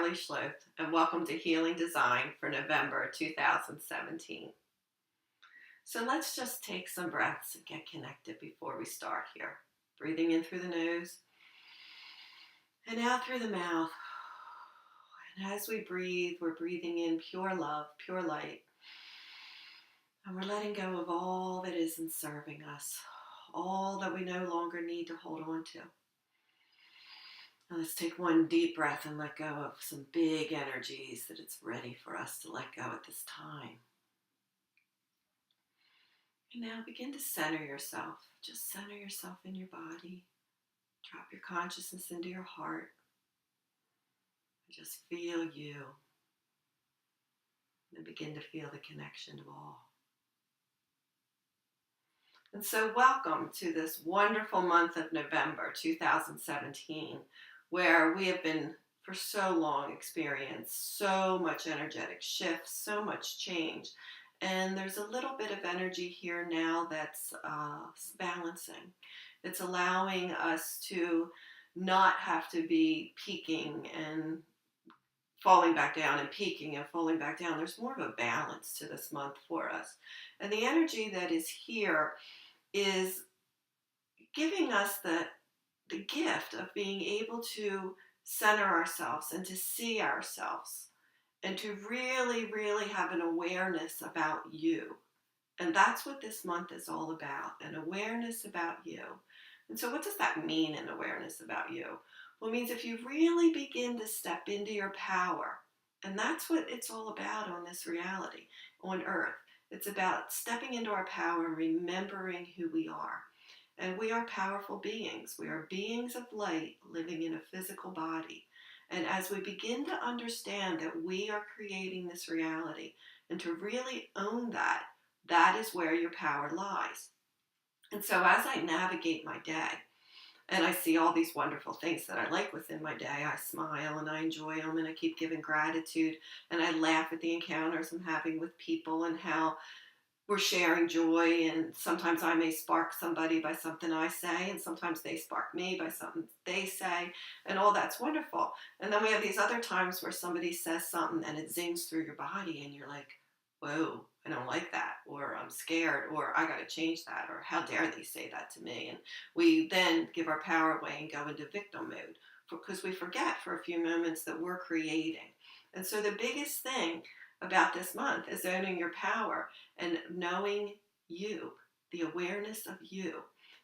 Carly Schloth, and welcome to Healing Design for November 2017. So let's just take some breaths and get connected before we start here. Breathing in through the nose and out through the mouth. And as we breathe, we're breathing in pure love, pure light. And we're letting go of all that isn't serving us, all that we no longer need to hold on to. Now let's take one deep breath and let go of some big energies that it's ready for us to let go at this time. And now begin to center yourself. Just center yourself in your body. Drop your consciousness into your heart. And just feel you. And begin to feel the connection to all. And so welcome to this wonderful month of November 2017, where we have been for so long experienced so much energetic shift, so much change. And there's a little bit of energy here now that's balancing. It's allowing us to not have to be peaking and falling back down and peaking and falling back down. There's more of a balance to this month for us. And the energy that is here is giving us the gift of being able to center ourselves and to see ourselves and to really, really have an awareness about you. And that's what this month is all about, an awareness about you. And so what does that mean, an awareness about you? Well, it means if you really begin to step into your power, and that's what it's all about on this reality, on Earth. It's about stepping into our power and remembering who we are. And we are powerful beings. We are beings of light living in a physical body. And as we begin to understand that we are creating this reality and to really own that, that is where your power lies. And so as I navigate my day and I see all these wonderful things that I like within my day, I smile and I enjoy them and I keep giving gratitude and I laugh at the encounters I'm having with people and how we're sharing joy, and sometimes I may spark somebody by something I say, and sometimes they spark me by something they say, and all that's wonderful. And then we have these other times where somebody says something and it zings through your body and you're like, whoa, I don't like that, or I'm scared, or I got to change that, or how dare they say that to me? And we then give our power away and go into victim mode because we forget for a few moments that we're creating. And so the biggest thing about this month is owning your power and knowing you, the awareness of you.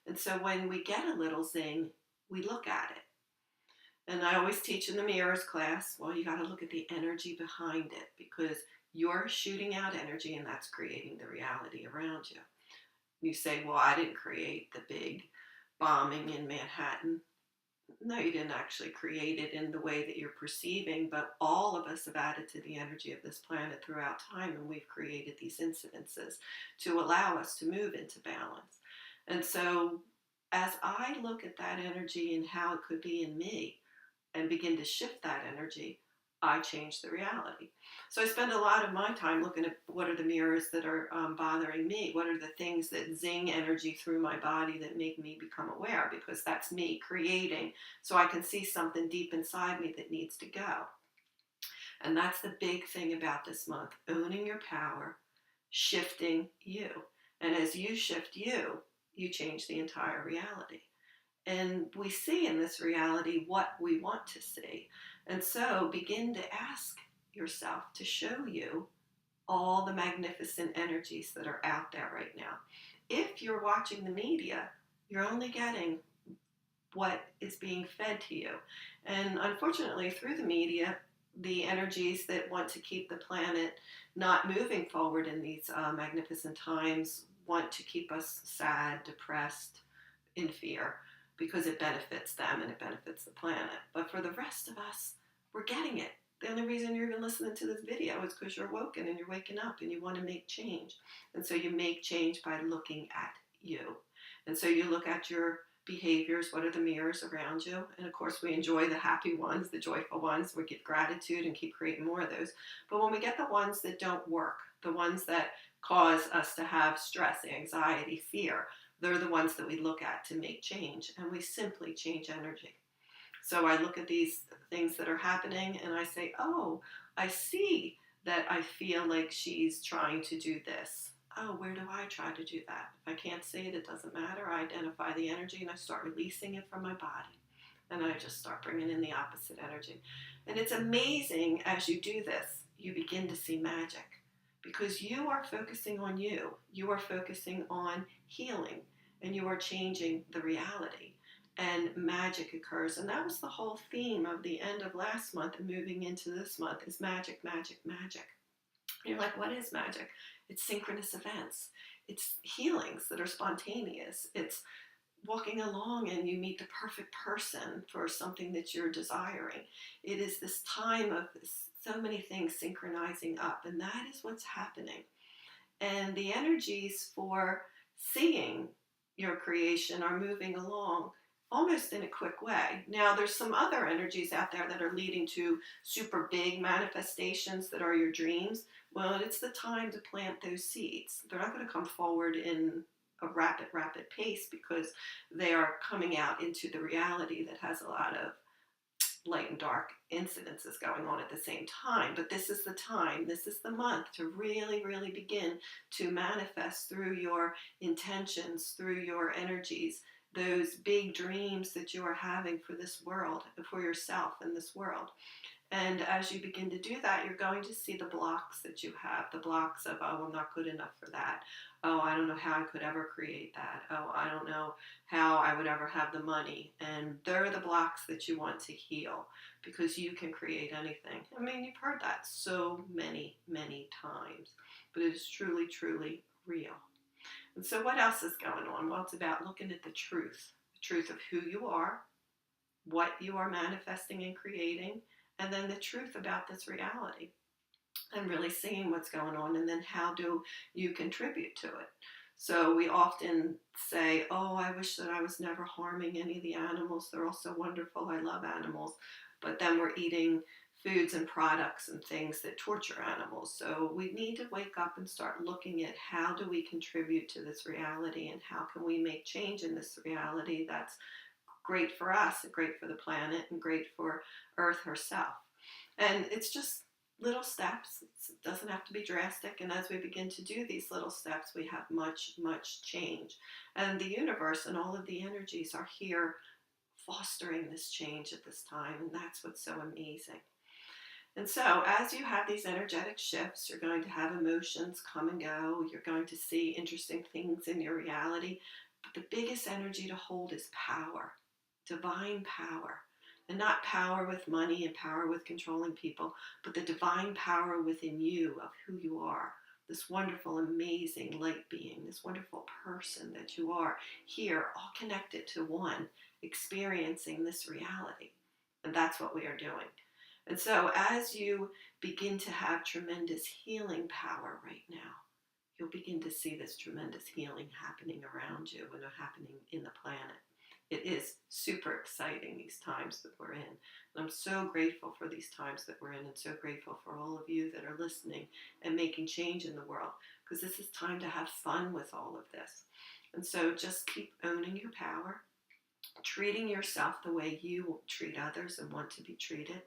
And so when we get a little zing, we look at it. And I always teach in the mirrors class, well, you got to look at the energy behind it because you're shooting out energy and that's creating the reality around you. You say, well, I didn't create the big bombing in Manhattan. No, you didn't actually create it in the way that you're perceiving, but all of us have added to the energy of this planet throughout time, and we've created these incidences to allow us to move into balance. And so as I look at that energy and how it could be in me and begin to shift that energy, I change the reality. So I spend a lot of my time looking at what are the mirrors that are bothering me. What are the things that zing energy through my body that make me become aware? Because that's me creating so I can see something deep inside me that needs to go. And that's the big thing about this month, owning your power, shifting you. And as you shift you, you change the entire reality. And we see in this reality what we want to see. And so begin to ask yourself to show you all the magnificent energies that are out there right now. If you're watching the media, you're only getting what is being fed to you. And unfortunately, through the media, the energies that want to keep the planet not moving forward in these magnificent times want to keep us sad, depressed, in fear, because it benefits them and it benefits the planet. But for the rest of us, we're getting it. The only reason you're even listening to this video is because you're woken and you're waking up and you want to make change. And so you make change by looking at you. And so you look at your behaviors, what are the mirrors around you? And of course we enjoy the happy ones, the joyful ones, we give gratitude and keep creating more of those. But when we get the ones that don't work, the ones that cause us to have stress, anxiety, fear, they're the ones that we look at to make change, and we simply change energy. So I look at these things that are happening and I say, oh, I see that I feel like she's trying to do this. Oh, where do I try to do that? If I can't see it, it doesn't matter. I identify the energy and I start releasing it from my body. And I just start bringing in the opposite energy. And it's amazing as you do this, you begin to see magic because you are focusing on you. You are focusing on healing and you are changing the reality. And magic occurs. And that was the whole theme of the end of last month and moving into this month is magic, magic, magic. And you're like, what is magic? It's synchronous events. It's healings that are spontaneous. It's walking along and you meet the perfect person for something that you're desiring. It is this time of so many things synchronizing up, and that is what's happening. And the energies for seeing your creation are moving along almost in a quick way. Now, there's some other energies out there that are leading to super big manifestations that are your dreams. Well, it's the time to plant those seeds. They're not going to come forward in a rapid pace because they are coming out into the reality that has a lot of light and dark incidences going on at the same time. But this is the time, this is the month to really, really begin to manifest through your intentions, through your energies, those big dreams that you are having for this world, for yourself and this world. And as you begin to do that, you're going to see the blocks that you have, the blocks of, oh, I'm not good enough for that. Oh, I don't know how I could ever create that. Oh, I don't know how I would ever have the money. And they're the blocks that you want to heal because you can create anything. I mean, you've heard that so many, many times, but it is truly, truly real. And so what else is going on? Well, it's about looking at the truth of who you are, what you are manifesting and creating, and then the truth about this reality and really seeing what's going on and then how do you contribute to it. So we often say, oh, I wish that I was never harming any of the animals. They're all so wonderful. I love animals. But then we're eating foods and products and things that torture animals. So we need to wake up and start looking at how do we contribute to this reality and how can we make change in this reality that's great for us, and great for the planet, and great for Earth herself. And it's just little steps. It doesn't have to be drastic. And as we begin to do these little steps, we have much, much change. And the universe and all of the energies are here fostering this change at this time. And that's what's so amazing. And so as you have these energetic shifts, you're going to have emotions come and go. You're going to see interesting things in your reality. But the biggest energy to hold is power. Divine power, and not power with money and power with controlling people, but the divine power within you of who you are, this wonderful, amazing light being, this wonderful person that you are here, all connected to one, experiencing this reality. And that's what we are doing. And so as you begin to have tremendous healing power right now, you'll begin to see this tremendous healing happening around you and happening in the planet. It is super exciting, these times that we're in. And I'm so grateful for these times that we're in and so grateful for all of you that are listening and making change in the world because this is time to have fun with all of this. And so just keep owning your power, treating yourself the way you treat others and want to be treated.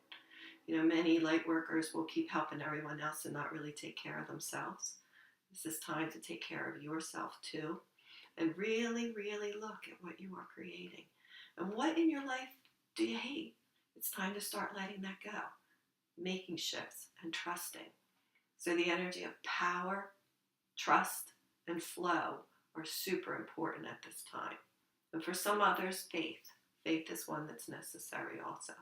You know, many light workers will keep helping everyone else and not really take care of themselves. This is time to take care of yourself too. And really, really look at what you are creating. And what in your life do you hate? It's time to start letting that go, making shifts and trusting. So the energy of power, trust, and flow are super important at this time. And for some others, faith. Faith is one that's necessary also.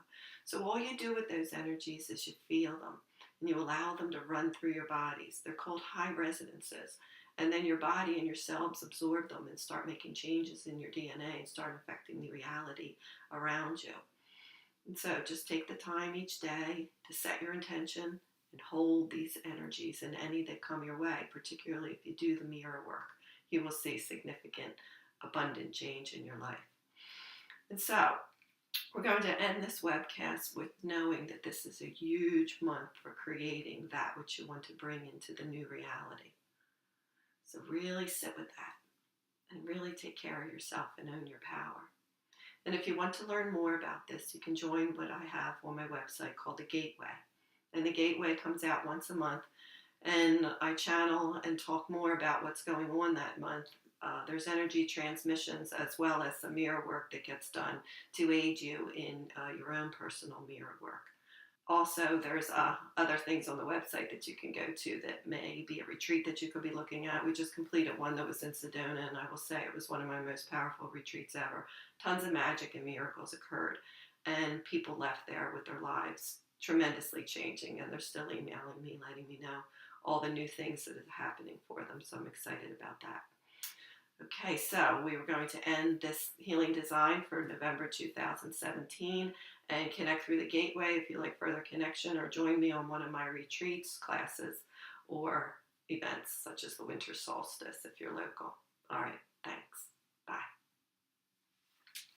So all you do with those energies is you feel them and you allow them to run through your bodies. They're called high resonances. And then your body and your cells absorb them and start making changes in your DNA and start affecting the reality around you. And so just take the time each day to set your intention and hold these energies and any that come your way, particularly if you do the mirror work. You will see significant, abundant change in your life. And so we're going to end this webcast with knowing that this is a huge month for creating that which you want to bring into the new reality. So really sit with that and really take care of yourself and own your power. And if you want to learn more about this, you can join what I have on my website called The Gateway. And The Gateway comes out once a month, and I channel and talk more about what's going on that month. There's energy transmissions as well as some mirror work that gets done to aid you in your own personal mirror work. Also, there's other things on the website that you can go to that may be a retreat that you could be looking at. We just completed one that was in Sedona, and I will say it was one of my most powerful retreats ever. Tons of magic and miracles occurred, and people left there with their lives tremendously changing, and they're still emailing me, letting me know all the new things that are happening for them. So I'm excited about that. Okay, so we were going to end this healing design for November 2017 and connect through the gateway if you like further connection, or join me on one of my retreats, classes, or events such as the winter solstice if you're local. All right, thanks.